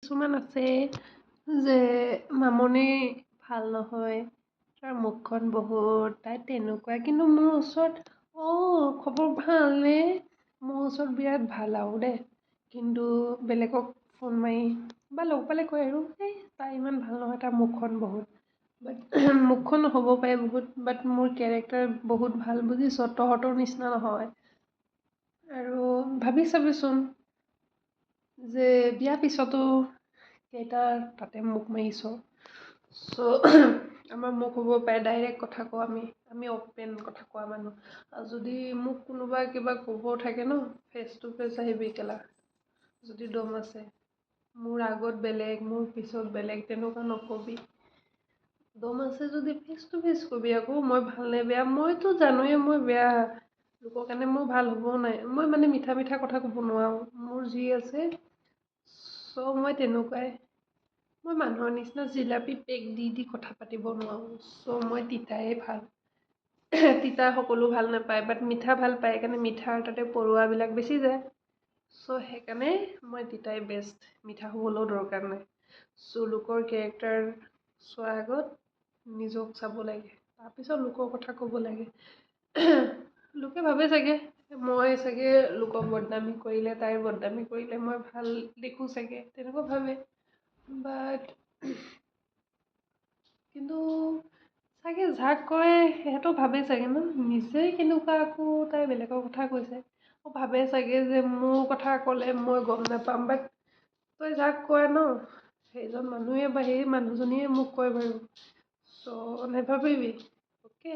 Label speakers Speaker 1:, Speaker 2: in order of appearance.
Speaker 1: কিছুমান আছে যে মামনি ভাল নহয়, তাৰ মুখখন বহুত তাই তেনেকুৱা, কিন্তু মোৰ ওচৰত খবৰ ভালনে, মোৰ ওচৰত বিৰাট ভাল আৰু দেই। কিন্তু বেলেগক ফোন মাৰি বা লগ পালে কয় আৰু এই তাই ইমান ভাল নহয়, তাৰ মুখখন বহুত, বাট মুখখন হ'ব পাৰে বহুত, বাট মোৰ কেৰেক্টাৰ বহুত ভাল, বুজিছ, তহঁতৰ নিচিনা নহয়। আৰু ভাবি চাবিচোন যে বিয়াৰ পিছতো কেইটা তাতে মুখ মাৰিছ। আমাৰ মুখ হ'ব পাৰে, ডাইৰেক্ট কথা কওঁ, আমি অপেন কথা কোৱা মানুহ। আৰু যদি মোক কোনোবা কিবা ক'ব থাকে ন, ফেচ টু ফেচ আহিবি কেলা, যদি দম আছে। মোৰ আগত বেলেগ, মোৰ পিছত বেলেগ, তেনেকুৱা নকবি। দম আছে যদি ফেচ টু ফেচ কবি আকৌ, মই ভাল নে বেয়া। মইতো জানোৱে মই বেয়া, লোকৰ কাৰণে মোৰ ভাল হ'বও নাই। মই মানে মিঠা মিঠা কথা ক'ব নোৱাৰোঁ, মোৰ যি আছে মই তেনেকুৱাই। মই মানুহৰ নিচিনা জিলাপি পেক দি কথা পাতিব নোৱাৰোঁ, মই তিতাই ভাল। তিতা সকলো ভাল নাপায়, বাট মিঠা ভাল পায়, সেইকাৰণে মিঠাৰ তাতে পৰুৱাবিলাক বেছি যায়। সেইকাৰণে মই তিতাই বেষ্ট, মিঠা হ'বলৈও দৰকাৰ নাই। লোকৰ কেৰেক্টাৰ চোৱাৰ আগত নিজক চাব লাগে, তাৰপিছত লোকৰ কথা ক'ব লাগে। লোকে ভাবে চাগে মই চাগে লোকক বদনামী কৰিলে, তাইৰ বদনামী কৰিলে মই ভাল দেখোঁ চাগে, তেনেকুৱা ভাবে। বাট কিন্তু চাগে যাক কয় সিহঁতেও ভাবে চাগে ন, নিজেই কেনেকুৱা, আকৌ তাই বেলেগৰ কথা কৈছে, ভাবে চাগে যে মোৰ কথা ক'লে মই গম নাপাম। বাট তই যাক কয় ন, সেইজন মানুহে বা সেই মানুহজনীয়ে মোক কয় বাৰু, নেভাবিবি, অ'কে।